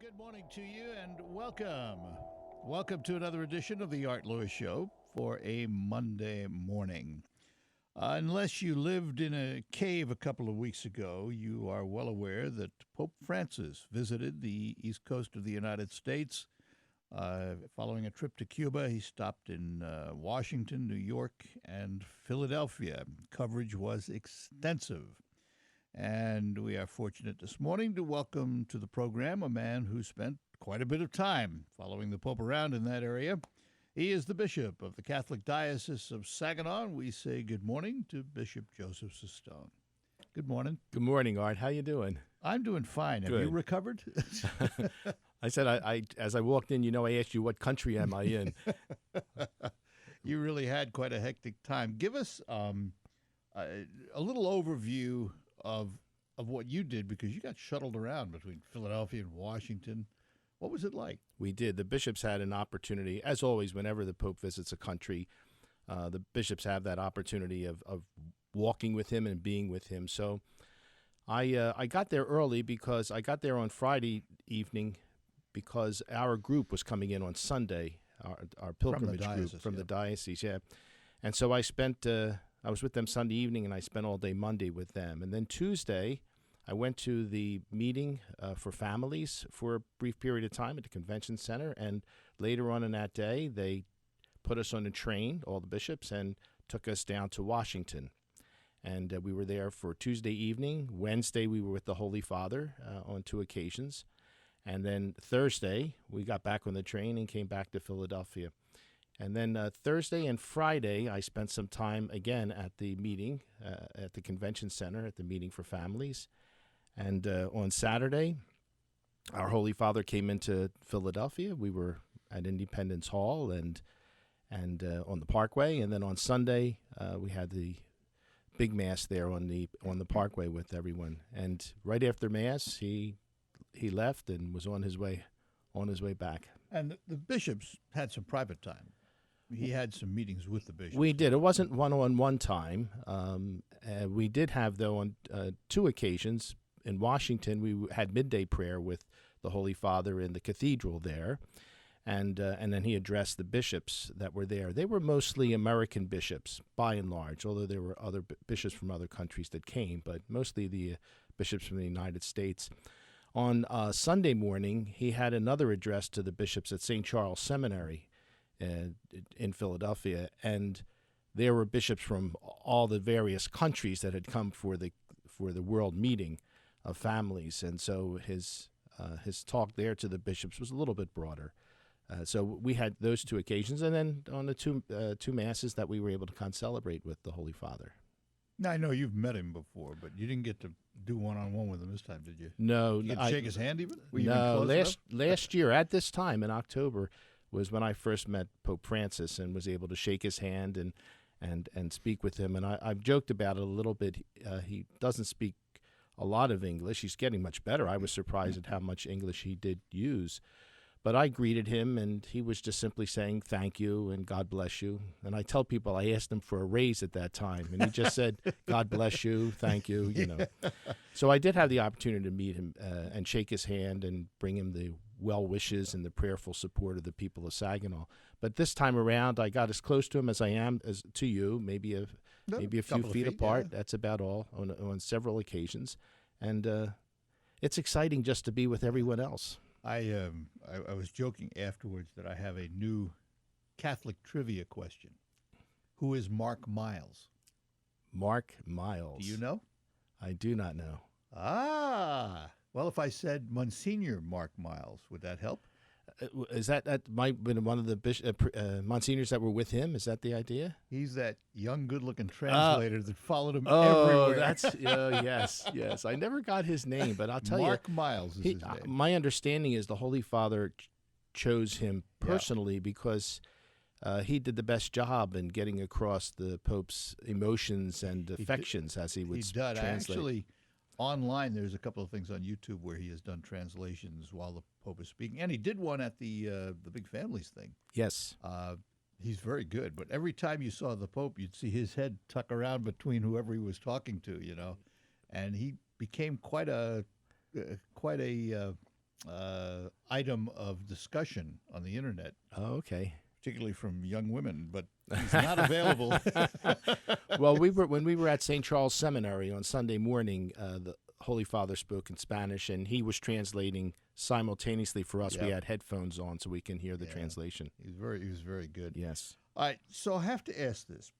Good morning to you and welcome. Welcome to another edition of the Art Lewis Show for a Monday morning. Unless you lived in a cave a couple of weeks ago, you are well aware that Pope Francis visited the east coast of the United States. Following a trip to Cuba, he stopped in Washington, New York, and Philadelphia. Coverage was extensive. And we are fortunate this morning to welcome to the program a man who spent quite a bit of time following the Pope around in that area. He is the Bishop of the Catholic Diocese of Saginaw, and we say good morning to Bishop Joseph Cistone. Good morning. Good morning, Art. How you doing? I'm doing fine. Have Good. you recovered? I said, I as I walked in, I asked you, what country am I in? You really had quite a hectic time. Give us a little overview of what you did, because you got shuttled around between Philadelphia and Washington. What was it like? We did. The bishops had an opportunity, as always, whenever the Pope visits a country, the bishops have that opportunity of walking with him and being with him. So I got there early because I got there on Friday evening because our group was coming in on Sunday, our pilgrimage group from the diocese, yeah. And so I spent... I was with them Sunday evening, and I spent all day Monday with them. And then Tuesday, I went to the meeting for families for a brief period of time at the convention center. And later on in that day, they put us on a train, all the bishops, and took us down to Washington. And we were there for Tuesday evening. Wednesday, we were with the Holy Father on 2 occasions. And then Thursday, we got back on the train and came back to Philadelphia. And then Thursday and Friday, I spent some time again at the meeting at the convention center, at the meeting for families. And on Saturday, our Holy Father came into Philadelphia. We were at Independence Hall and on the Parkway. And then on Sunday, we had the big Mass there on the Parkway with everyone. And right after Mass, he left and was on his way back. And the bishops had some private time. He had some meetings with the bishops. We did. It wasn't one-on-one time. We did have, though, on 2 occasions. In Washington, we had midday prayer with the Holy Father in the cathedral there. And then he addressed the bishops that were there. They were mostly American bishops, by and large, although there were other bishops from other countries that came, but mostly the bishops from the United States. On Sunday morning, he had another address to the bishops at St. Charles Seminary in Philadelphia, and there were bishops from all the various countries that had come for the world meeting of families, and so his talk there to the bishops was a little bit broader. So we had those 2 occasions, and then on the two masses that we were able to celebrate with the Holy Father. Now, I know you've met him before, but you didn't get to do one-on-one with him this time, did you? No. You get to shake his hand even? Were you no, even close last year at this time in October was when I first met Pope Francis and was able to shake his hand and speak with him. And I've joked about it a little bit. He doesn't speak a lot of English. He's getting much better. I was surprised at how much English he did use. But I greeted him, and he was just simply saying thank you and God bless you. And I tell people I asked him for a raise at that time, and he just said, God bless you, thank you, So I did have the opportunity to meet him and shake his hand and bring him the well wishes and the prayerful support of the people of Saginaw. But this time around, I got as close to him as I am to you, maybe a few feet apart. Yeah. That's about all on several occasions. And it's exciting just to be with everyone else. I was joking afterwards that I have a new Catholic trivia question. Who is Mark Miles? Mark Miles. Do you know? I do not know. Ah, well, if I said Monsignor Mark Miles, would that help? Is that might have been one of the monsignors that were with him? Is that the idea? He's that young, good-looking translator that followed him everywhere. That's yes. I never got his name, but I'll tell Mark Miles is his name. My understanding is the Holy Father chose him personally because he did the best job in getting across the Pope's emotions and affections as he would translate. Actually, online, there's a couple of things on YouTube where he has done translations while the Pope is speaking, and he did one at the Big Families thing. Yes. He's very good, but every time you saw the Pope, you'd see his head tuck around between whoever he was talking to, and he became quite a item of discussion on the internet, Oh, okay. particularly from young women, but he's not available. Well, when we were at St. Charles Seminary on Sunday morning, the Holy Father spoke in Spanish, and he was translating simultaneously for us. Yep. We had headphones on so we can hear the Yeah. translation. He was very good. Yes. All right, so I have to ask this.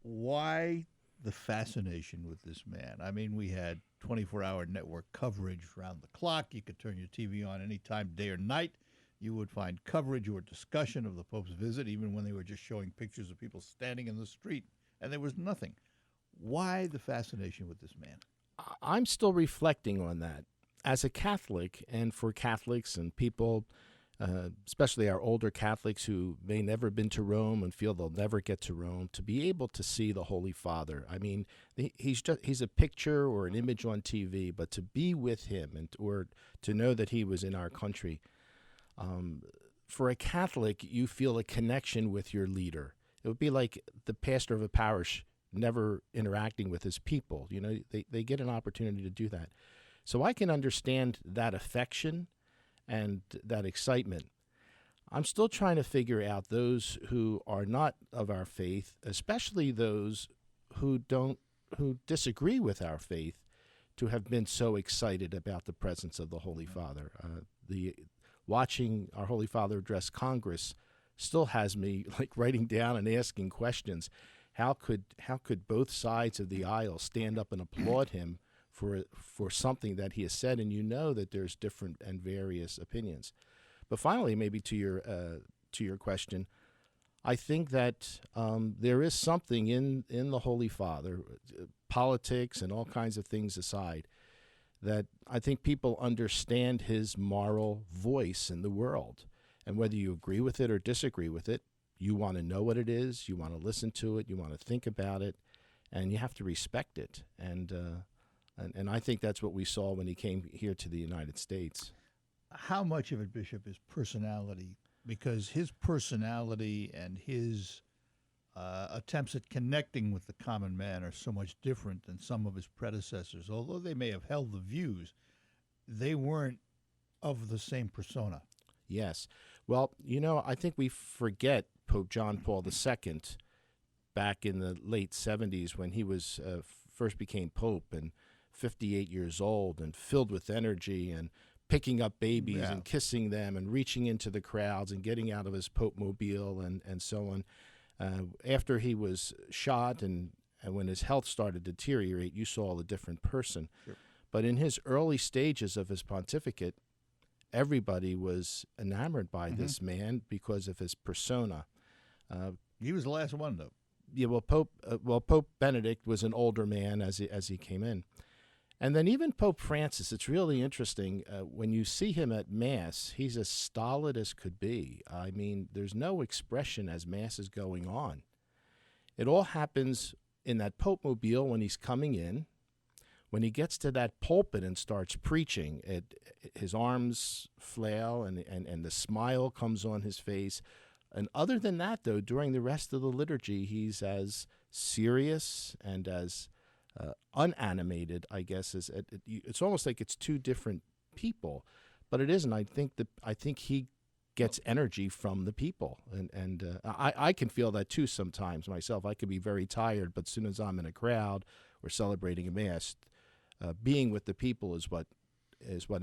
Why the fascination with this man? I mean, we had 24-hour network coverage round the clock. You could turn your TV on anytime, day or night. You would find coverage or discussion of the Pope's visit, even when they were just showing pictures of people standing in the street, and there was nothing. Why the fascination with this man? I'm still reflecting on that. As a Catholic, and for Catholics and people, especially our older Catholics who may never been to Rome and feel they'll never get to Rome, to be able to see the Holy Father. I mean, he's a picture or an image on TV, but to be with him or to know that he was in our country, for a Catholic, you feel a connection with your leader. It would be like the pastor of a parish never interacting with his people. You know, they get an opportunity to do that. So I can understand that affection and that excitement. I'm still trying to figure out those who are not of our faith, especially those who disagree with our faith, to have been so excited about the presence of the Holy Father. Watching our Holy Father address Congress still has me like writing down and asking questions. How could both sides of the aisle stand up and applaud him for something that he has said, and you know that there's different and various opinions. But finally, maybe to your question, I think that there is something in the Holy Father, politics and all kinds of things aside, that I think people understand his moral voice in the world. And whether you agree with it or disagree with it, you want to know what it is, you want to listen to it, you want to think about it, and you have to respect it. And I think that's what we saw when he came here to the United States. How much of it, Bishop, is personality? Because his personality and his attempts at connecting with the common man are so much different than some of his predecessors. Although they may have held the views, they weren't of the same persona. Yes. Well, you know, I think we forget Pope John Paul II back in the late 70s when he was first became Pope and 58 years old and filled with energy and picking up babies and kissing them and reaching into the crowds and getting out of his Pope mobile and so on. After he was shot and when his health started to deteriorate, you saw a different person. Sure. But in his early stages of his pontificate, everybody was enamored by this man because of his persona. He was the last one, though. Yeah, Pope Benedict was an older man as he came in. And then even Pope Francis, it's really interesting. When you see him at Mass, he's as stolid as could be. I mean, there's no expression as Mass is going on. It all happens in that Pope mobile when he's coming in. When he gets to that pulpit and starts preaching, his arms flail and the smile comes on his face. And other than that, though, during the rest of the liturgy, he's as serious and as unanimated, I guess. It's almost like it's two different people, but it isn't. I think he gets energy from the people, and I can feel that too sometimes myself. I could be very tired, but as soon as I'm in a crowd or celebrating a Mass, being with the people is what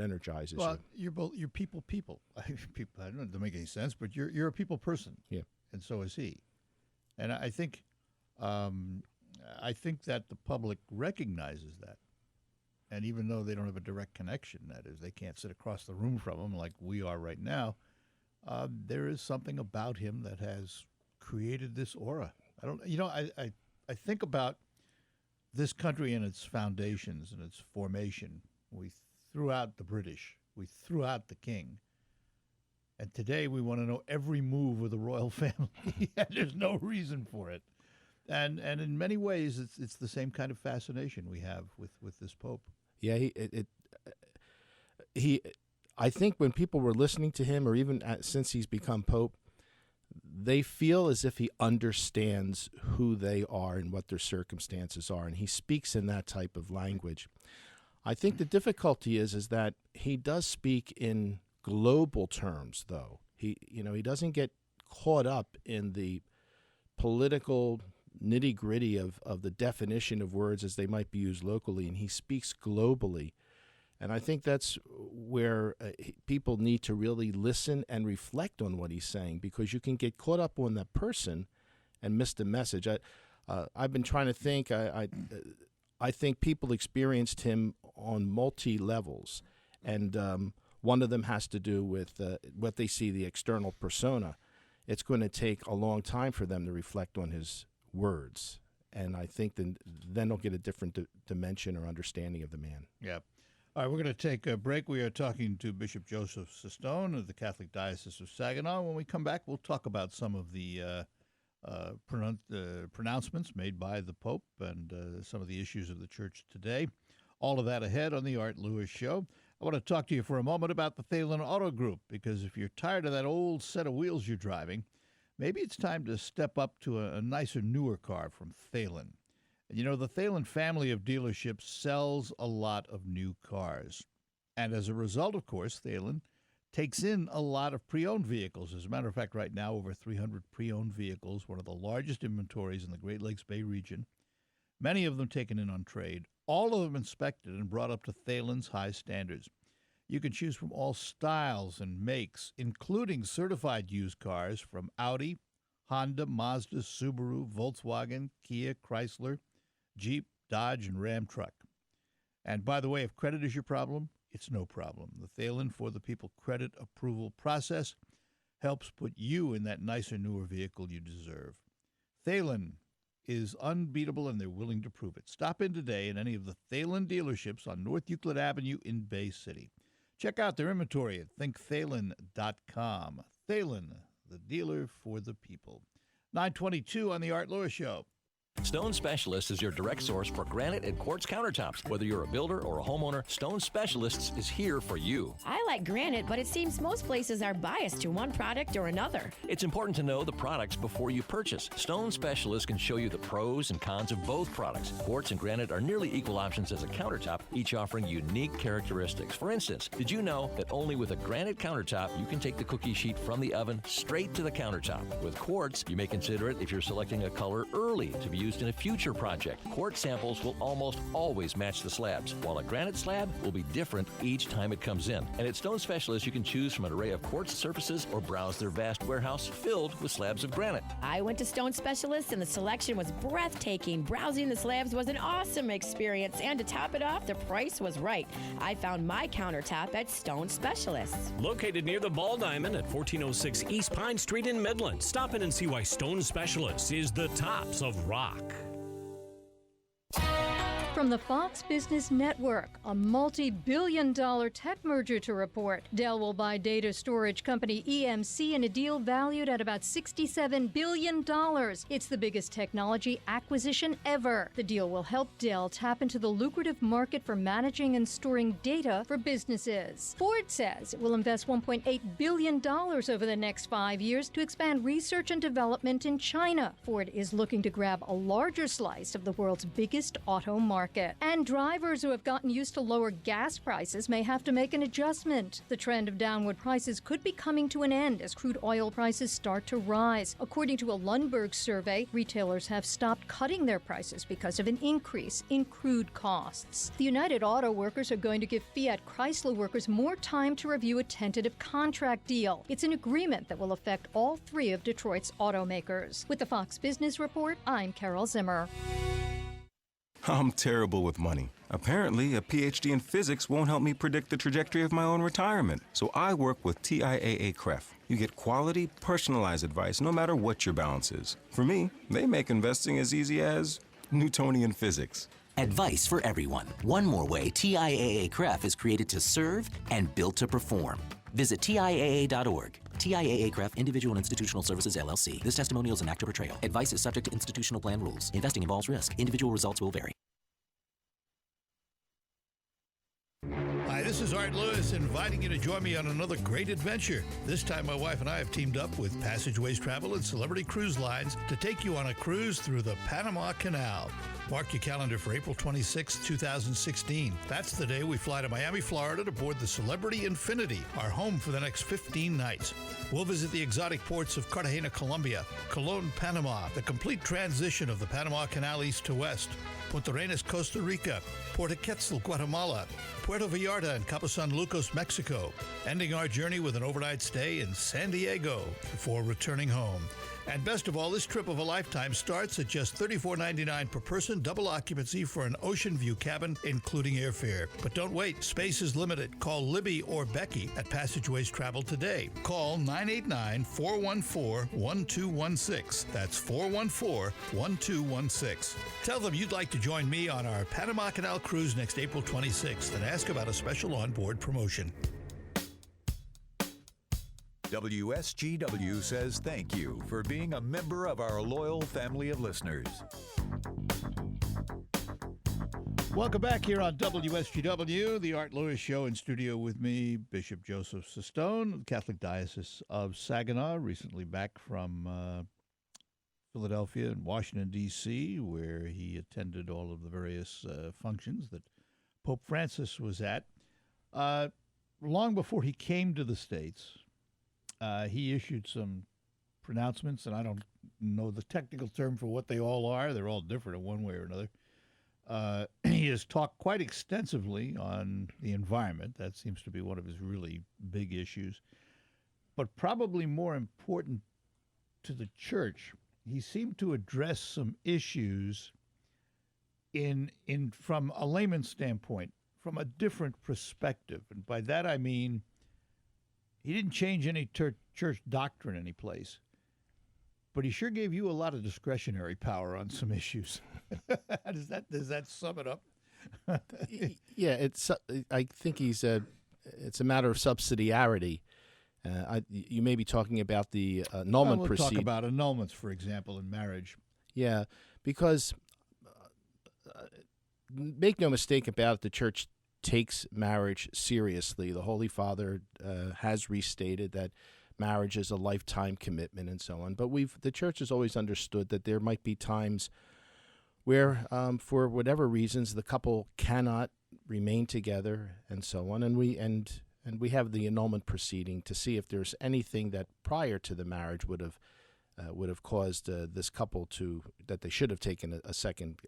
energizes Well, you. you're people. People. I don't know if that make any sense, but you're a people person. Yeah. And so is he. And I think that the public recognizes that. And even though they don't have a direct connection, that is, they can't sit across the room from him like we are right now, there is something about him that has created this aura. I think about this country and its foundations and its formation. We threw out the British. We threw out the king. And today we want to know every move of the royal family. And there's no reason for it. And in many ways, it's the same kind of fascination we have with this Pope. Yeah, I think when people were listening to him, or even since he's become Pope, they feel as if he understands who they are and what their circumstances are, and he speaks in that type of language. I think the difficulty is that he does speak in global terms, though. He doesn't get caught up in the political nitty-gritty of the definition of words as they might be used locally, and he speaks globally. And I think that's where people need to really listen and reflect on what he's saying, because you can get caught up on that person and miss the message. I've been trying to think. I think people experienced him on multi-levels, and one of them has to do with what they see, the external persona. It's going to take a long time for them to reflect on his words, and I think then they'll get a different dimension or understanding of the man. Yeah. All right, we're going to take a break. We are talking to Bishop Joseph Cistone of the Catholic Diocese of Saginaw. When we come back, we'll talk about some of the pronouncements made by the Pope and some of the issues of the Church today. All of that ahead on the Art Lewis Show. I want to talk to you for a moment about the Thalen Auto Group, because if you're tired of that old set of wheels you're driving, maybe it's time to step up to a nicer, newer car from Thalen. And the Thalen family of dealerships sells a lot of new cars. And as a result, of course, Thalen takes in a lot of pre-owned vehicles. As a matter of fact, right now, over 300 pre-owned vehicles, one of the largest inventories in the Great Lakes Bay region, many of them taken in on trade, all of them inspected and brought up to Thalen's high standards. You can choose from all styles and makes, including certified used cars from Audi, Honda, Mazda, Subaru, Volkswagen, Kia, Chrysler, Jeep, Dodge, and Ram truck. And by the way, if credit is your problem, it's no problem. The Thalen For the People credit approval process helps put you in that nicer, newer vehicle you deserve. Thalen is unbeatable, and they're willing to prove it. Stop in today at any of the Thalen dealerships on North Euclid Avenue in Bay City. Check out their inventory at thinkthalen.com. Thalen, the dealer for the people. 9:22 on the Art Lewis Show. Stone Specialists is your direct source for granite and quartz countertops. Whether you're a builder or a homeowner, Stone Specialists is here for you. I like granite, but it seems most places are biased to one product or another. It's important to know the products before you purchase. Stone Specialists can show you the pros and cons of both products. Quartz and granite are nearly equal options as a countertop, each offering unique characteristics. For instance, did you know that only with a granite countertop you can take the cookie sheet from the oven straight to the countertop? With quartz, you may consider it if you're selecting a color early to be used in a future project. Quartz samples will almost always match the slabs, while a granite slab will be different each time it comes in. And at Stone Specialists, you can choose from an array of quartz surfaces or browse their vast warehouse filled with slabs of granite. I went to Stone Specialists and the selection was breathtaking. Browsing the slabs was an awesome experience, and to top it off, the price was right. I found my countertop at Stone Specialists. Located near the Ball Diamond at 1406 East Pine Street in Midland. Stop in and see why Stone Specialists is the tops of rock. From the Fox Business Network, a multi-billion-dollar tech merger to report. Dell will buy data storage company EMC in a deal valued at about $67 billion. It's the biggest technology acquisition ever. The deal will help Dell tap into the lucrative market for managing and storing data for businesses. Ford says it will invest $1.8 billion over the next 5 years to expand research and development in China. Ford is looking to grab a larger slice of the world's biggest auto market. And drivers who have gotten used to lower gas prices may have to make an adjustment. The trend of downward prices could be coming to an end as crude oil prices start to rise. According to a Lundberg survey, retailers have stopped cutting their prices because of an increase in crude costs. The United Auto Workers are going to give Fiat Chrysler workers more time to review a tentative contract deal. It's an agreement that will affect all three of Detroit's automakers. With the Fox Business Report, I'm Carol Zimmer. I'm terrible with money. Apparently, a PhD in physics won't help me predict the trajectory of my own retirement. So I work with TIAA-CREF. You get quality, personalized advice no matter what your balance is. For me, they make investing as easy as Newtonian physics. Advice for everyone. One more way TIAA-CREF is created to serve and built to perform. Visit TIAA.org. TIAA-CREF Individual and Institutional Services, LLC. This testimonial is an act of portrayal. Advice is subject to institutional plan rules. Investing involves risk. Individual results will vary. Hi, this is Art Lewis inviting you to join me on another great adventure. This time my wife and I have teamed up with Passageways Travel and Celebrity Cruise Lines to take you on a cruise through the Panama Canal. Mark your calendar for April 26, 2016. That's the day we fly to Miami, Florida to board the Celebrity Infinity, our home for the next 15 nights. We'll visit the exotic ports of Cartagena, Colombia, Colón, Panama, the complete transition of the Panama Canal east to west, Punta Arenas, Costa Rica, Puerto Quetzal, Guatemala, Puerto Vallarta and Cabo San Lucas, Mexico, ending our journey with an overnight stay in San Diego before returning home. And best of all, this trip of a lifetime starts at just $34.99 per person, double occupancy for an ocean view cabin, including airfare. But don't wait, space is limited. Call Libby or Becky at Passageways Travel today. Call 989-414-1216. That's 414-1216. Tell them you'd like to join me on our Panama Canal cruise next April 26th and ask about a special onboard promotion. WSGW says thank you for being a member of our loyal family of listeners. Welcome back here on WSGW, the Art Lewis Show. In studio with me, Bishop Joseph Cistone, Catholic Diocese of Saginaw, recently back from Philadelphia and Washington, D.C., where he attended all of the various functions that Pope Francis was at. Long before he came to the States, he issued some pronouncements, and I don't know the technical term for what they all are. They're all different in one way or another. He has talked quite extensively on the environment. That seems to be one of his really big issues. But probably more important to the church, he seemed to address some issues in from a layman's standpoint, from a different perspective. And by that I mean he didn't change any church doctrine any place, but he sure gave you a lot of discretionary power on some issues. Does that sum it up? Yeah, I think it's a matter of subsidiarity. You may be talking about the annulment we'll proceeding. Talk about annulments, for example, in marriage. Yeah, because make no mistake about it, the church takes marriage seriously. The Holy Father has restated that marriage is a lifetime commitment and so on. But the church has always understood that there might be times where, for whatever reasons, the couple cannot remain together and so on. And we have the annulment proceeding to see if there's anything that prior to the marriage would have caused this couple that they should have taken a second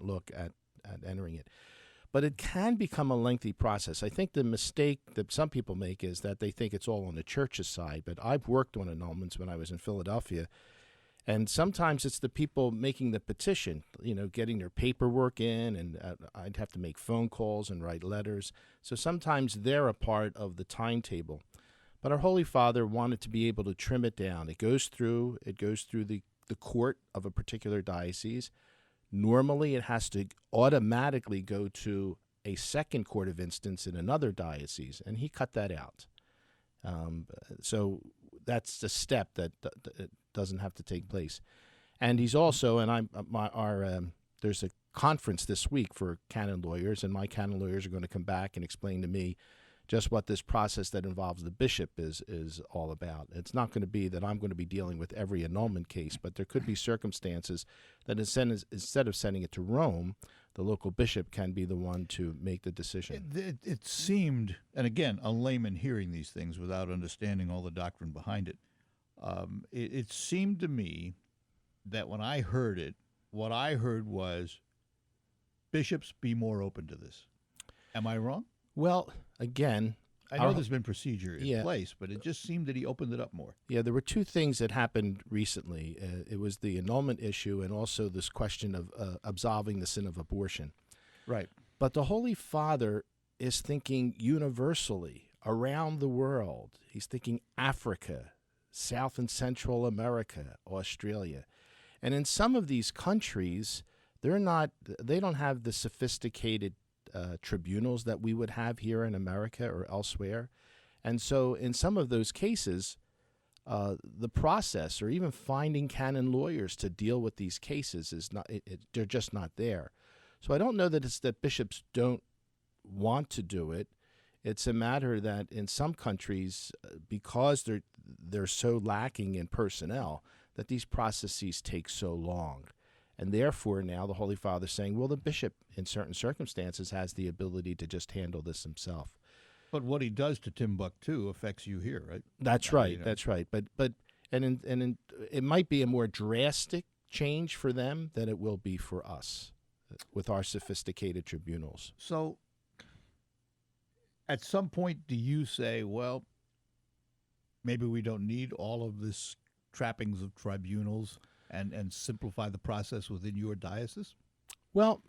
look at entering it. But it can become a lengthy process. I think the mistake that some people make is that they think it's all on the church's side. But I've worked on annulments when I was in Philadelphia, and sometimes it's the people making the petition, getting their paperwork in, and I'd have to make phone calls and write letters. So sometimes they're a part of the timetable. But our Holy Father wanted to be able to trim it down. It goes through the court of a particular diocese. Normally, it has to automatically go to a second court of instance in another diocese, and he cut that out. So that's the step that doesn't have to take place. And he's also, there's a conference this week for canon lawyers, and my canon lawyers are going to come back and explain to me just what this process that involves the bishop is all about. It's not going to be that I'm going to be dealing with every annulment case, but there could be circumstances that instead of sending it to Rome, the local bishop can be the one to make the decision. It seemed, and again, a layman hearing these things without understanding all the doctrine behind it, it seemed to me that when I heard it, what I heard was, bishops, be more open to this. Am I wrong? Well, again, I know there's been procedure in place, but it just seemed that he opened it up more. Yeah, there were two things that happened recently. It was the annulment issue and also this question of absolving the sin of abortion. Right. But the Holy Father is thinking universally around the world. He's thinking Africa, South and Central America, Australia. And in some of these countries, they don't have the sophisticated tribunals that we would have here in America or elsewhere. And so in some of those cases, the process or even finding canon lawyers to deal with these cases is not, they're just not there. So I don't know that it's that bishops don't want to do it. It's a matter that in some countries, because they're so lacking in personnel, that these processes take so long. And therefore, now the Holy Father is saying, well, the bishop, in certain circumstances, has the ability to just handle this himself. But what he does to Timbuktu affects you here, right? That's right. That's right. But it might be a more drastic change for them than it will be for us with our sophisticated tribunals. So at some point, do you say, well, maybe we don't need all of this trappings of tribunals and simplify the process within your diocese? Well,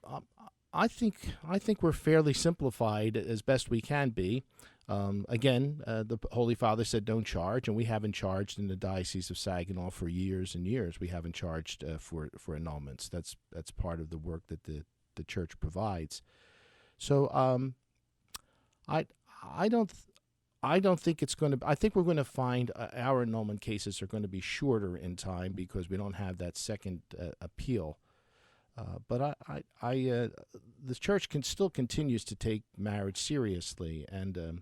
I think we're fairly simplified as best we can be. Again, the Holy Father said don't charge, and we haven't charged in the Diocese of Saginaw for years and years. We haven't charged for annulments. That's part of the work that the Church provides. So I don't think it's going to. I think we're going to find our annulment cases are going to be shorter in time because we don't have that second appeal. But the Church still continues to take marriage seriously, and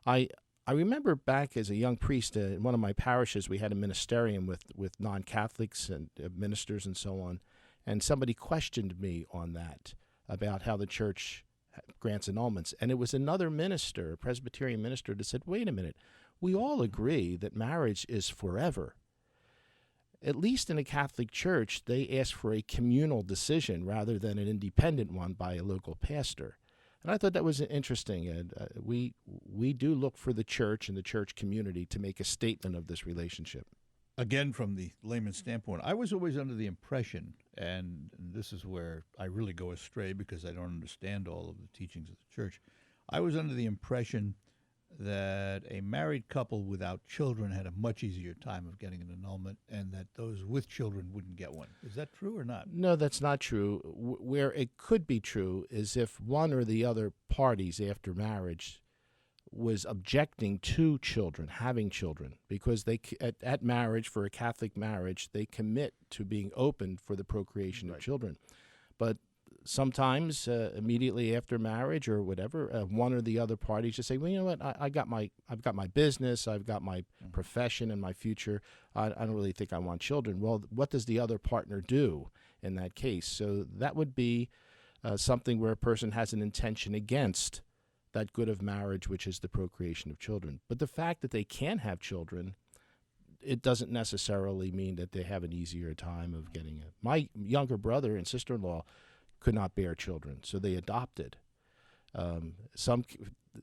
I remember back as a young priest in one of my parishes, we had a ministerium with non-Catholics and ministers and so on, and somebody questioned me on that about how the Church grants annulments, and it was another minister, a Presbyterian minister, that said, "Wait a minute, we all agree that marriage is forever." At least in a Catholic Church, they ask for a communal decision rather than an independent one by a local pastor. And I thought that was interesting. And we do look for the Church and the Church community to make a statement of this relationship. Again, from the layman's standpoint, I was always under the impression, and this is where I really go astray because I don't understand all of the teachings of the Church. I was under the impression that a married couple without children had a much easier time of getting an annulment, and that those with children wouldn't get one. Is that true or not? No, that's not true. Where it could be true is if one or the other parties after marriage was objecting to children, having children, because they at marriage, for a Catholic marriage, they commit to being open for the procreation of children. But sometimes immediately after marriage or whatever, one or the other party just say, well, you know what, I've got my business, I've got my profession and my future. I don't really think I want children. Well, what does the other partner do in that case? So that would be something where a person has an intention against that good of marriage, which is the procreation of children. But the fact that they can have children, it doesn't necessarily mean that they have an easier time of getting it. My younger brother and sister-in-law could not bear children, so they adopted.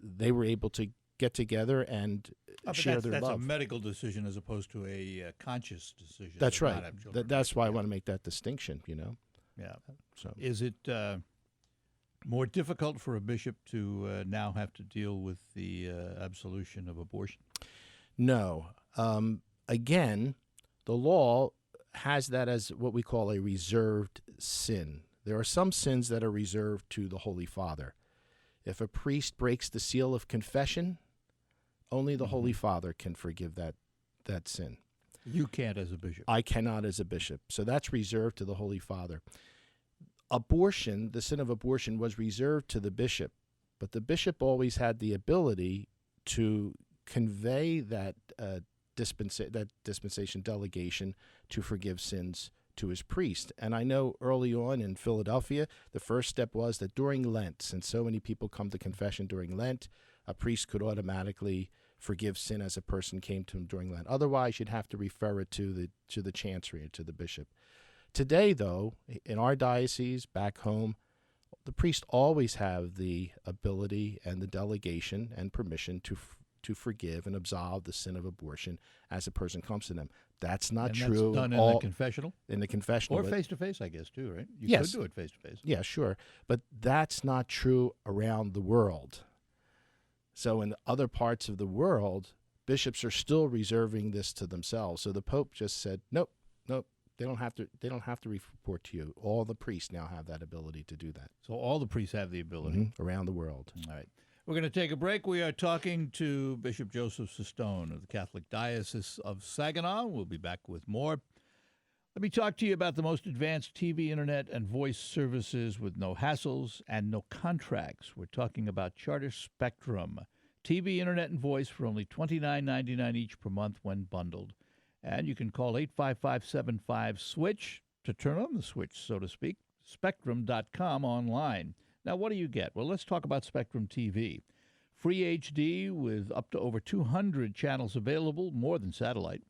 They were able to get together and share their love. That's a medical decision as opposed to a conscious decision. That's right. That's why I want to make that distinction, you know. Yeah. So is it more difficult for a bishop to now have to deal with the absolution of abortion? No. Again, the law has that as what we call a reserved sin. There are some sins that are reserved to the Holy Father. If a priest breaks the seal of confession, only the Holy Father can forgive that sin. You can't as a bishop. I cannot as a bishop. So that's reserved to the Holy Father. Abortion, the sin of abortion, was reserved to the bishop, but the bishop always had the ability to convey that dispensation delegation to forgive sins to his priest. And I know early on in Philadelphia, the first step was that during Lent, since so many people come to confession during Lent, a priest could automatically forgive sin as a person came to him during Lent. Otherwise, you'd have to refer it to the chancery, to the bishop. Today, though, in our diocese, back home, the priests always have the ability and the delegation and permission to forgive and absolve the sin of abortion as a person comes to them. That's not true. That's done in the confessional? In the confessional. Or face-to-face, I guess, too, right? You Yes. could do it face-to-face. Yeah, sure. But that's not true around the world. So in other parts of the world, bishops are still reserving this to themselves. So the Pope just said, nope, they don't have to report to you. All the priests now have that ability to do that. So all the priests have the ability. Around the world. All right. We're going to take a break. We are talking to Bishop Joseph Cistone of the Catholic Diocese of Saginaw. We'll be back with more. Let me talk to you about the most advanced TV, internet, and voice services with no hassles and no contracts. We're talking about Charter Spectrum. TV, internet, and voice for only $29.99 each per month when bundled. And you can call 855-75-SWITCH. to turn on the switch, so to speak, Spectrum.com online. Now, what do you get? Well, let's talk about Spectrum TV. Free HD with up to over 200 channels available, more than satellite.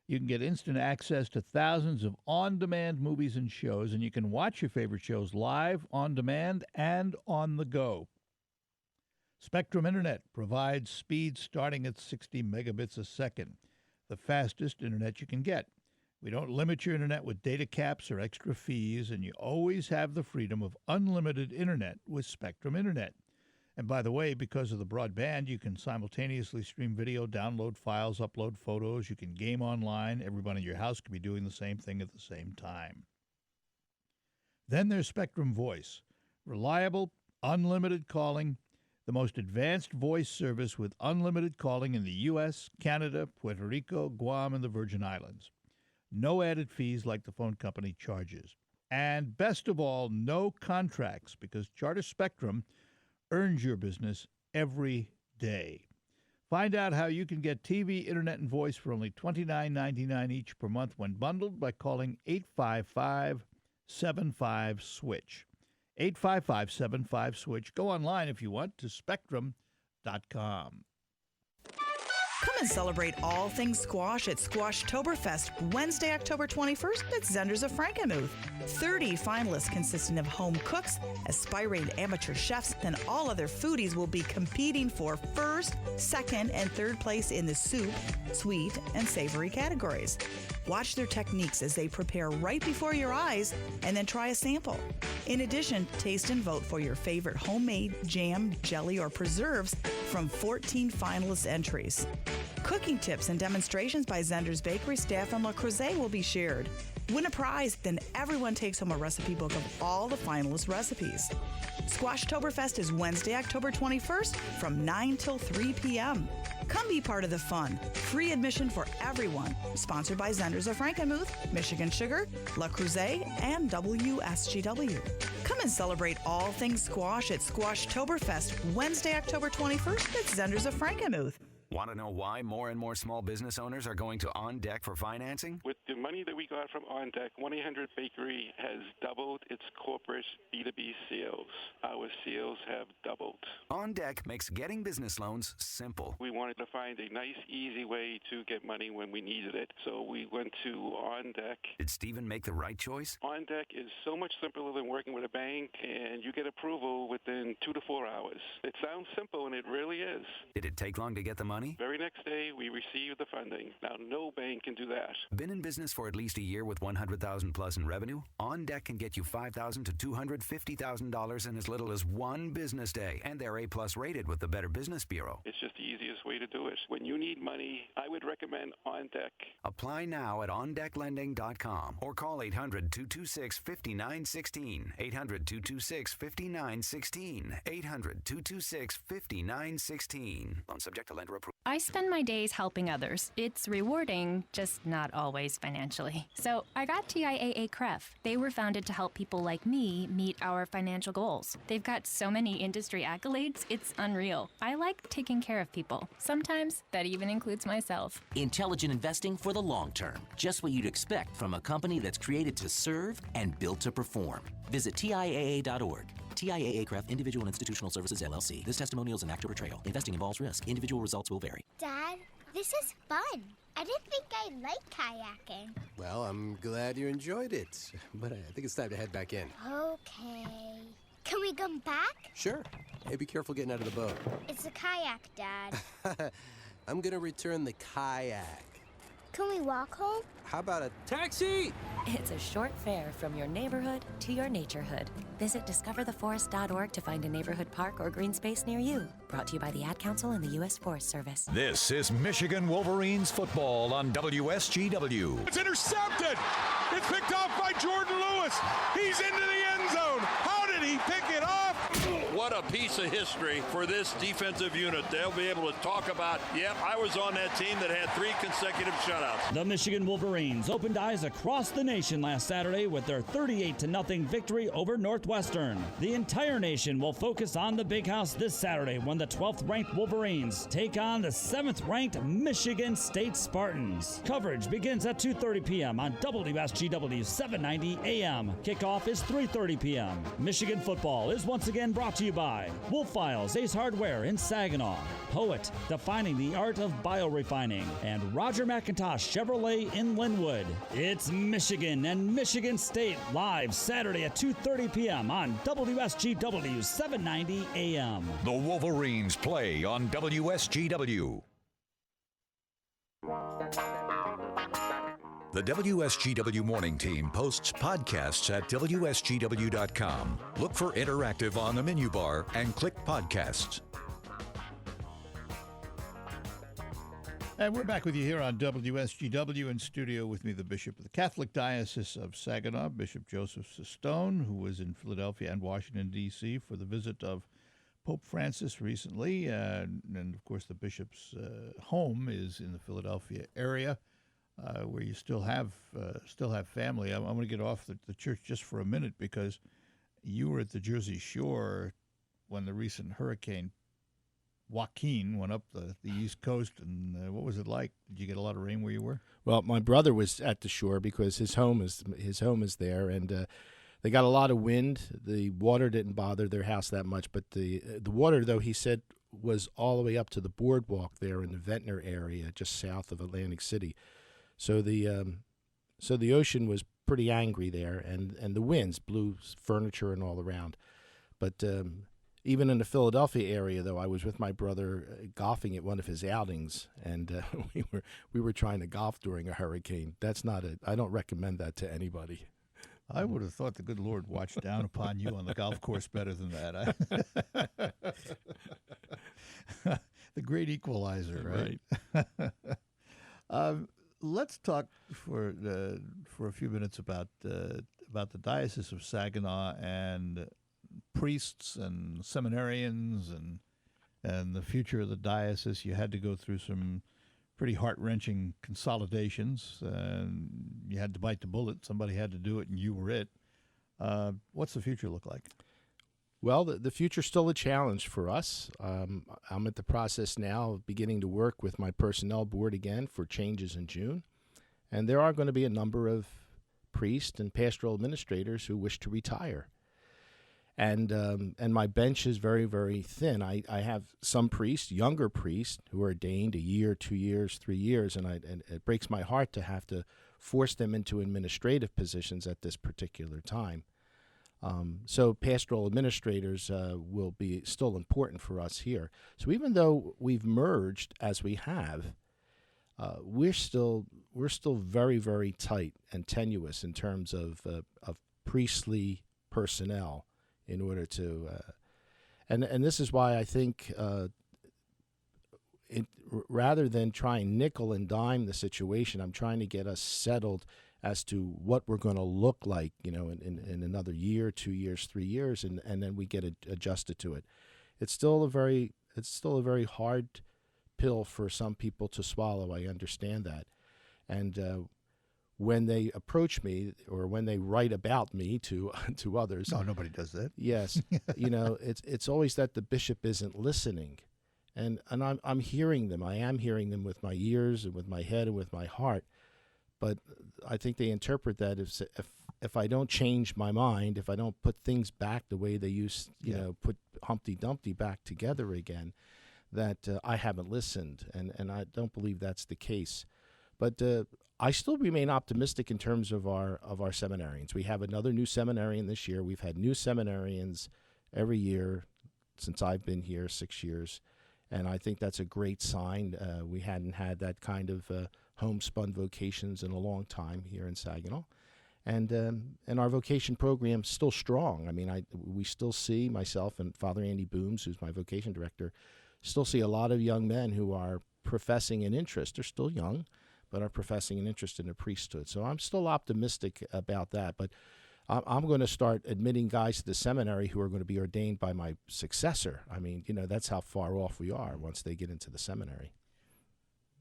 You can get instant access to thousands of on-demand movies and shows, and you can watch your favorite shows live, on demand, and on the go. Spectrum Internet provides speeds starting at 60 megabits a second, the fastest internet you can get. We don't limit your internet with data caps or extra fees, and you always have the freedom of unlimited internet with Spectrum Internet. And by the way, because of the broadband, you can simultaneously stream video, download files, upload photos. You can game online. Everyone in your house can be doing the same thing at the same time. Then there's Spectrum Voice. Reliable, unlimited calling, the most advanced voice service with unlimited calling in the U.S., Canada, Puerto Rico, Guam, and the Virgin Islands. No added fees like the phone company charges. And best of all, no contracts, because Charter Spectrum earns your business every day. Find out how you can get TV, internet, and voice for only $29.99 each per month when bundled by calling 855-75-SWITCH. 855-75-SWITCH. Go online if you want to spectrum.com. Come and celebrate all things squash at Squashtoberfest, Wednesday, October 21st at Zenders of Frankenmuth. 30 finalists consisting of home cooks, aspiring amateur chefs, and all other foodies will be competing for first, second, and third place in the soup, sweet, and savory categories. Watch their techniques as they prepare right before your eyes, and then try a sample. In addition, taste and vote for your favorite homemade jam, jelly, or preserves from 14 finalist entries. Cooking tips and demonstrations by Zender's Bakery staff and Le Creuset will be shared. Win a prize, then everyone takes home a recipe book of all the finalist recipes. Squashtoberfest is Wednesday, October 21st from 9 till 3 p.m. Come be part of the fun. Free admission for everyone. Sponsored by Zenders of Frankenmuth, Michigan Sugar, Le Creuset, and WSGW. Come and celebrate all things squash at Squashtoberfest, Wednesday, October 21st at Zenders of Frankenmuth. Want to know why more and more small business owners are going to On Deck for financing? With the money that we got from On Deck, 1-800-Bakery has doubled its corporate B2B sales. Our sales have doubled. On Deck makes getting business loans simple. We wanted to find a nice, easy way to get money when we needed it, so we went to On Deck. Did Stephen make the right choice? On Deck is so much simpler than working with a bank, and you get approval within 2 to 4 hours. It sounds simple, and it really is. Did it take long to get the money? Very next day, we received the funding. Now, no bank can do that. Been in business for at least a year with $100,000 plus in revenue? On Deck can get you $5,000 to $250,000 in as little as one business day, and they're A+ rated with the Better Business Bureau. It's just the easiest way to do it. When you need money, I would recommend On Deck. Apply now at OnDeckLending.com or call 800-226-5916. 800-226-5916. 800-226-5916. Loan subject to lender approval. I spend my days helping others. It's rewarding, just not always financially. So I got TIAA CREF. They were founded to help people like me meet our financial goals. They've got so many industry accolades, it's unreal. I like taking care of people. Sometimes that even includes myself. Intelligent investing for the long term. Just what you'd expect from a company that's created to serve and built to perform. Visit TIAA.org. TIAA CREF Individual Institutional Services, LLC. This testimonial is an act or portrayal. Investing involves risk. Individual results will vary. Dad, this is fun. I didn't think I liked kayaking. Well, I'm glad you enjoyed it, but I think it's time to head back in. Okay. Can we come back? Sure. Hey, be careful getting out of the boat. It's a kayak, Dad. I'm gonna return the kayak. Can we walk home? How about a taxi? It's a short fare from your neighborhood to your naturehood. Visit discovertheforest.org to find a neighborhood park or green space near you. Brought to you by the Ad Council and the U.S. Forest Service. This is Michigan Wolverines football on WSGW. It's intercepted. It's picked off by Jordan Lewis. He's into the end zone. How did he pick it off? what a piece of history for this defensive unit. They'll be able to talk about, yep, I was on that team that had 3 consecutive shutouts. The Michigan Wolverines opened eyes across the nation last Saturday with their 38-0 victory over Northwestern. The entire nation will focus on the Big House this Saturday when the 12th-ranked Wolverines take on the 7th-ranked Michigan State Spartans. Coverage begins at 2:30 p.m. on WSGW 790 AM. Kickoff is 3:30 p.m. Michigan football is once again brought to you by Wolf Files, Ace Hardware in Saginaw, Poet, defining the art of biorefining, and Roger McIntosh Chevrolet in Linwood. It's Michigan and Michigan State live Saturday at 2:30 p.m. on WSGW 790 AM. The Wolverines play on WSGW. The WSGW Morning Team posts podcasts at WSGW.com. Look for Interactive on the menu bar and click Podcasts. And we're back with you here on WSGW. In studio with me, the Bishop of the Catholic Diocese of Saginaw, Bishop Joseph Cistone, who was in Philadelphia and Washington, D.C. for the visit of Pope Francis recently. And of course, the bishop's home is in the Philadelphia area, where you still have family. I'm going to get off the church just for a minute, because you were at the Jersey Shore when the recent hurricane Joaquin went up the East Coast, and what was it like? Did you get a lot of rain where you were? Well, my brother was at the shore because his home is there, and they got a lot of wind. The water didn't bother their house that much, but the water, though, he said, was all the way up to the boardwalk there in the Ventnor area, just south of Atlantic City. So the ocean was pretty angry there, and the winds blew furniture and all around. But even in the Philadelphia area, though, I was with my brother golfing at one of his outings, and we were trying to golf during a hurricane. I don't recommend that to anybody. I would have thought the good Lord watched down upon you on the golf course better than that. The great equalizer, right? Let's talk for a few minutes about the Diocese of Saginaw and priests and seminarians and the future of the diocese. You had to go through some pretty heart-wrenching consolidations, and you had to bite the bullet. Somebody had to do it, and you were it. What's the future look like? Well, the future's still a challenge for us. I'm at the process now of beginning to work with my personnel board again for changes in June. And there are going to be a number of priests and pastoral administrators who wish to retire. And my bench is very, very thin. I have some priests, younger priests, who are ordained a year, 2 years, 3 years, and it breaks my heart to have to force them into administrative positions at this particular time. So pastoral administrators will be still important for us here. So even though we've merged as we have, we're still very, very tight and tenuous in terms of priestly personnel in order to, and this is why I think rather than try and nickel and dime the situation, I'm trying to get us settled as to what we're going to look like, in another year, 2 years, 3 years, and then we get adjusted to it. It's still a very hard pill for some people to swallow. I understand that, and when they approach me or when they write about me to others, no, nobody does that. Yes, it's always that the bishop isn't listening, and I'm hearing them. I am hearing them with my ears and with my head and with my heart. But I think they interpret that if I don't change my mind, if I don't put things back the way they used, put Humpty Dumpty back together again, that I haven't listened, and I don't believe that's the case. But I still remain optimistic in terms of our seminarians. We have another new seminarian this year. We've had new seminarians every year since I've been here, 6 years, and I think that's a great sign. We hadn't had that kind of homespun vocations in a long time here in Saginaw, and our vocation program's still strong. I mean, we still see, myself and Father Andy Booms, who's my vocation director, still see a lot of young men who are professing an interest. They're still young, but are professing an interest in the priesthood. So I'm still optimistic about that. But I'm going to start admitting guys to the seminary who are going to be ordained by my successor. I mean, that's how far off we are once they get into the seminary.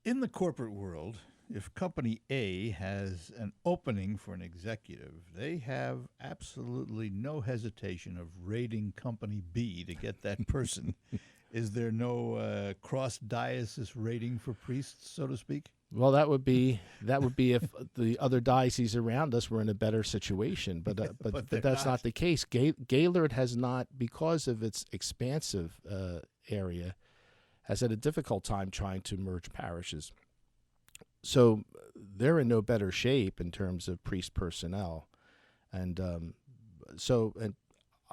In the corporate world, if Company A has an opening for an executive, they have absolutely no hesitation of raiding Company B to get that person. Is there no cross-diocese rating for priests, so to speak? Well, that would be if the other dioceses around us were in a better situation, but that's not the case. Gaylord has not, because of its expansive area, has had a difficult time trying to merge parishes. So they're in no better shape in terms of priest personnel, and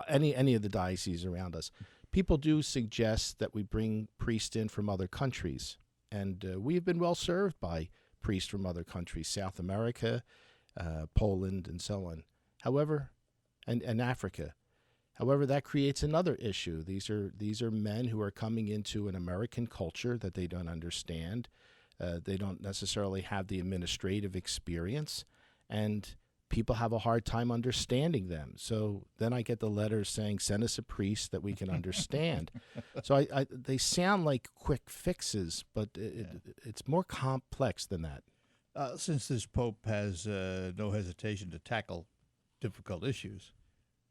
any of the dioceses around us. People do suggest that we bring priests in from other countries, and we've been well served by priests from other countries, South America, Poland, and so on. However, and Africa. However, that creates another issue. These are men who are coming into an American culture that they don't understand. They don't necessarily have the administrative experience, and people have a hard time understanding them. So then I get the letters saying, send us a priest that we can understand. So they sound like quick fixes, but it's more complex than that. Since this Pope has no hesitation to tackle difficult issues,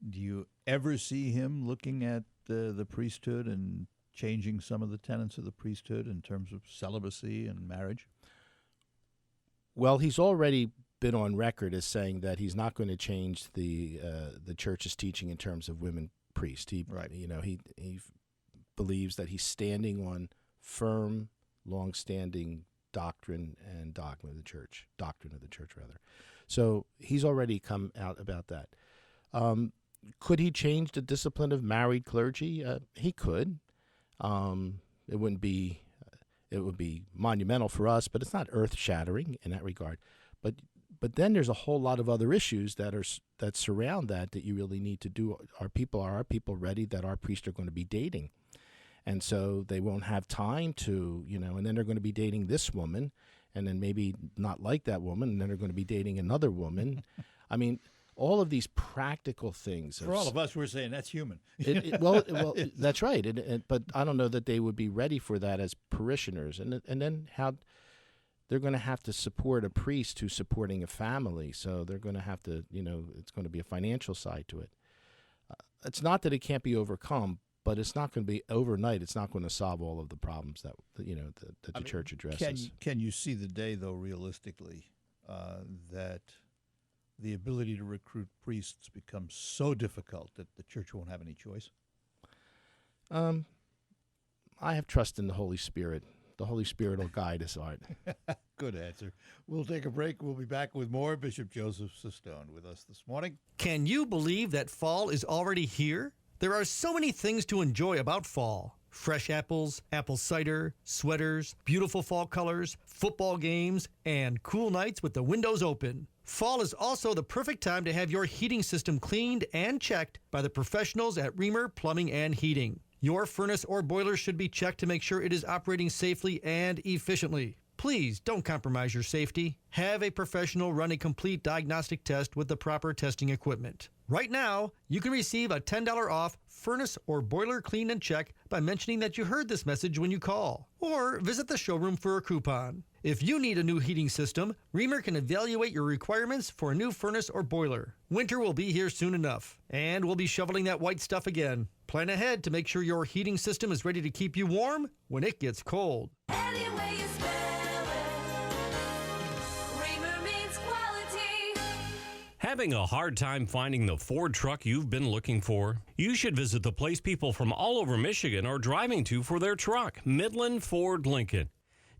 do you ever see him looking at the priesthood and changing some of the tenets of the priesthood in terms of celibacy and marriage? Well, he's already been on record as saying that he's not going to change the church's teaching in terms of women priests. He believes that he's standing on firm, long-standing doctrine and dogma of the church, doctrine of the church rather. So he's already come out about that. Could he change the discipline of married clergy? He could. It would be monumental for us, but it's not earth-shattering in that regard. But then there's a whole lot of other issues that surround that you really need to do. Are people ready that our priests are going to be dating? And so they won't have time to, and then they're going to be dating this woman, and then maybe not like that woman, and then they're going to be dating another woman. I mean, all of these practical things. For all of us, we're saying that's human. Well, that's right. But I don't know that they would be ready for that as parishioners. And then how they're going to have to support a priest who's supporting a family. So they're going to have to, it's going to be a financial side to it. It's not that it can't be overcome, but it's not going to be overnight. It's not going to solve all of the problems that the church addresses. Can you see the day, though, realistically, that the ability to recruit priests becomes so difficult that the church won't have any choice? I have trust in the Holy Spirit. The Holy Spirit will guide us, Art. Good answer. We'll take a break. We'll be back with more. Bishop Joseph Cistone with us this morning. Can you believe that fall is already here? There are so many things to enjoy about fall. Fresh apples, apple cider, sweaters, beautiful fall colors, football games, and cool nights with the windows open. Fall is also the perfect time to have your heating system cleaned and checked by the professionals at Reamer Plumbing and Heating. Your furnace or boiler should be checked to make sure it is operating safely and efficiently. Please don't compromise your safety. Have a professional run a complete diagnostic test with the proper testing equipment. Right now, you can receive a $10 off furnace or boiler clean and check by mentioning that you heard this message when you call, or visit the showroom for a coupon. If you need a new heating system, Reamer can evaluate your requirements for a new furnace or boiler. Winter will be here soon enough, and we'll be shoveling that white stuff again. Plan ahead to make sure your heating system is ready to keep you warm when it gets cold. Anyway you spell it, Reamer means quality. Having a hard time finding the Ford truck you've been looking for? You should visit the place people from all over Michigan are driving to for their truck, Midland Ford Lincoln.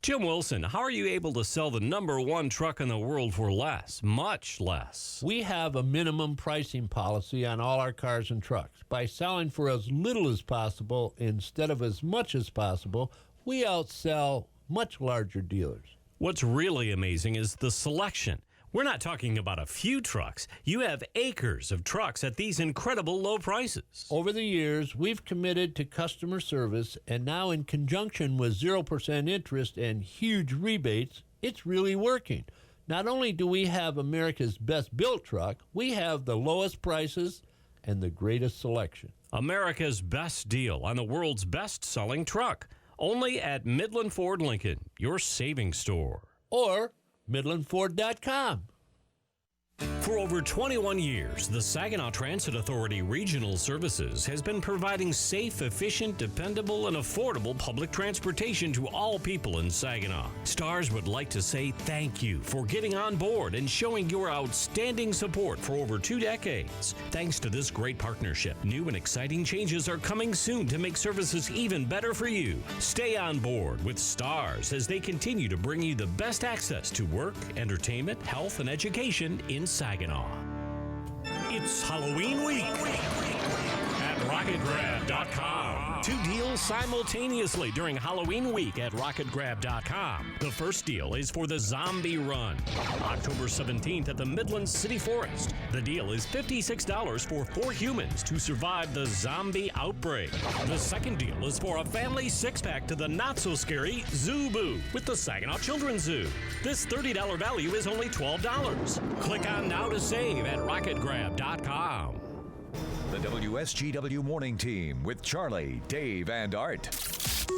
Jim Wilson, how are you able to sell the #1 truck in the world for less, much less? We have a minimum pricing policy on all our cars and trucks. By selling for as little as possible instead of as much as possible, we outsell much larger dealers. What's really amazing is the selection. We're not talking about a few trucks. You have acres of trucks at these incredible low prices. Over the years, we've committed to customer service, and now in conjunction with 0% interest and huge rebates, it's really working. Not only do we have America's best built truck, we have the lowest prices and the greatest selection. America's best deal on the world's best-selling truck. Only at Midland Ford Lincoln, your savings store. Or MidlandFord.com. For over 21 years, the Saginaw Transit Authority Regional Services has been providing safe, efficient, dependable, and affordable public transportation to all people in Saginaw. STARS would like to say thank you for getting on board and showing your outstanding support for over 2 decades. Thanks to this great partnership, new and exciting changes are coming soon to make services even better for you. Stay on board with STARS as they continue to bring you the best access to work, entertainment, health, and education in Saginaw. It's Halloween week at RocketGrab.com. 2 deals simultaneously during Halloween week at RocketGrab.com. The first deal is for the Zombie Run, October 17th at the Midland City Forest. The deal is $56 for 4 humans to survive the zombie outbreak. The second deal is for a family 6-pack to the not-so-scary Zoo Boo with the Saginaw Children's Zoo. This $30 value is only $12. Click on now to save at RocketGrab.com. The WSGW Morning Team with Charlie, Dave, and Art.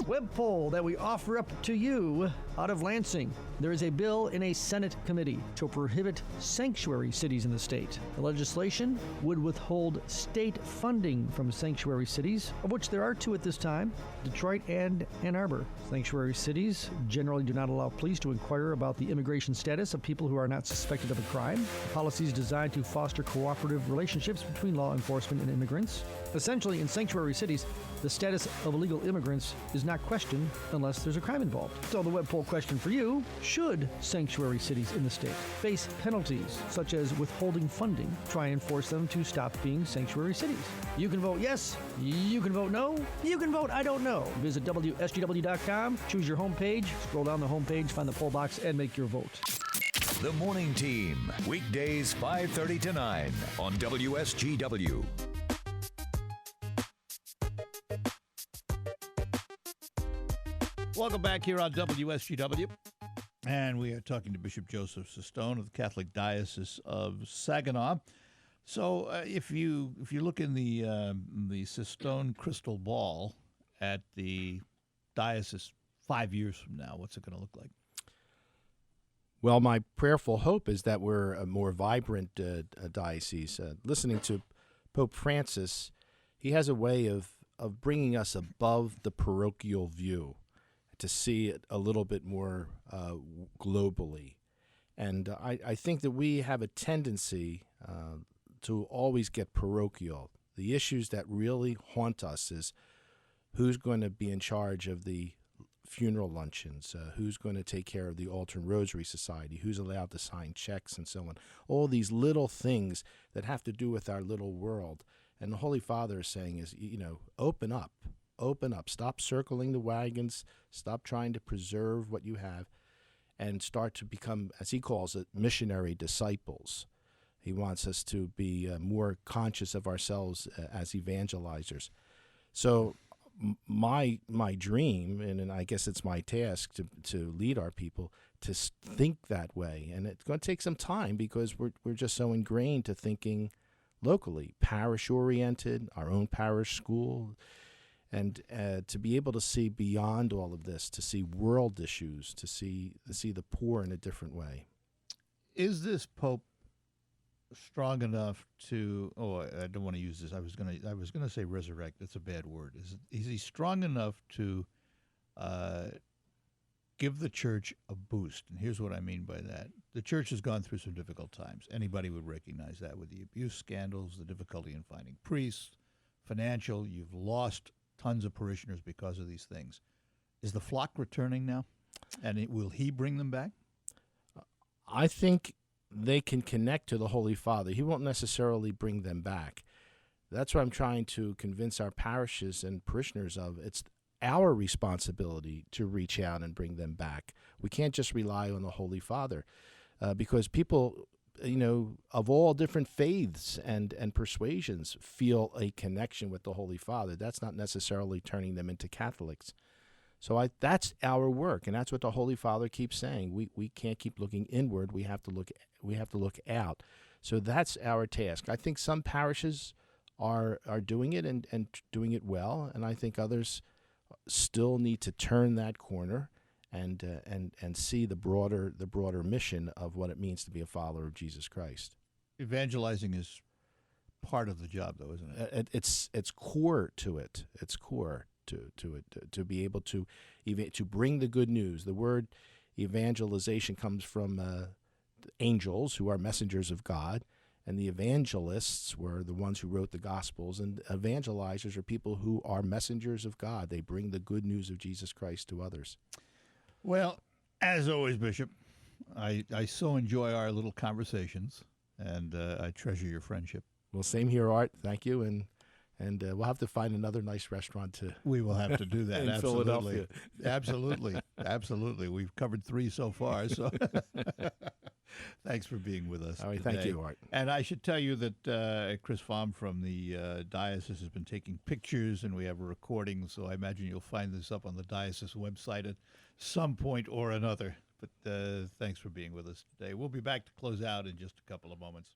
Web poll that we offer up to you out of Lansing. There is a bill in a Senate committee to prohibit sanctuary cities in the state. The legislation would withhold state funding from sanctuary cities, of which there are 2 at this time, Detroit and Ann Arbor. Sanctuary cities generally do not allow police to inquire about the immigration status of people who are not suspected of a crime. The policy is designed to foster cooperative relationships between law enforcement and immigrants. Essentially, in sanctuary cities, the status of illegal immigrants is not questioned unless there's a crime involved. So the web poll question for you: should sanctuary cities in the state face penalties such as withholding funding to try and force them to stop being sanctuary cities? You can vote yes, you can vote no, you can vote I don't know. Visit WSGW.com, choose your homepage, scroll down the homepage, find the poll box, and make your vote. The Morning Team, weekdays 5:30 to 9 on WSGW. Welcome back here on WSGW. And we are talking to Bishop Joseph Cistone of the Catholic Diocese of Saginaw. So if you look in the Cistone crystal ball at the diocese 5 years from now, what's it going to look like? Well, my prayerful hope is that we're a more vibrant diocese. Listening to Pope Francis, he has a way of bringing us above the parochial view to see it a little bit more globally. And I think that we have a tendency to always get parochial. The issues that really haunt us is who's going to be in charge of the funeral luncheons, who's going to take care of the Altar and Rosary Society, who's allowed to sign checks and so on. All these little things that have to do with our little world. And the Holy Father is saying is, open up, stop circling the wagons, stop trying to preserve what you have, and start to become, as he calls it, missionary disciples. He wants us to be more conscious of ourselves as evangelizers. So my dream, and I guess it's my task to lead our people to think that way. And it's going to take some time because we're just so ingrained to thinking locally, parish-oriented, our own parish school, and to be able to see beyond all of this, to see world issues, to see the poor in a different way. Is this Pope strong enough to? Oh, I don't want to use this. I was gonna say resurrect. That's a bad word. Is he strong enough to give the church a boost? And here's what I mean by that. The church has gone through some difficult times. Anybody would recognize that, with the abuse scandals, the difficulty in finding priests, financial. You've lost tons of parishioners because of these things. Is the flock returning now? And will he bring them back? I think they can connect to the Holy Father. He won't necessarily bring them back. That's what I'm trying to convince our parishes and parishioners of. It's our responsibility to reach out and bring them back. We can't just rely on the Holy Father because people, of all different faiths and persuasions feel a connection with the Holy Father. That's not necessarily turning them into Catholics. So that's our work, and that's what the Holy Father keeps saying. We can't keep looking inward. We have to look out. So that's our task. I think some parishes are doing it and doing it well, and I think others still need to turn that corner and see the broader mission of what it means to be a follower of Jesus Christ. Evangelizing is part of the job, though, isn't it? It's core to it. It's core to it to be able to bring the good news. The word evangelization comes from angels who are messengers of God, and the evangelists were the ones who wrote the Gospels, and evangelizers are people who are messengers of God. They bring the good news of Jesus Christ to others. Well, as always, Bishop, I so enjoy our little conversations, and I treasure your friendship. Well, same here, Art. Thank you, and we'll have to find another nice restaurant to. We will have to do that. In Absolutely. Philadelphia. Absolutely. We've covered 3 so far. So, thanks for being with us. All right, today. thank you, Art. And I should tell you that Chris Fahm from the diocese has been taking pictures, and we have a recording. So I imagine you'll find this up on the diocese website at some point or another. But thanks for being with us today. We'll be back to close out in just a couple of moments.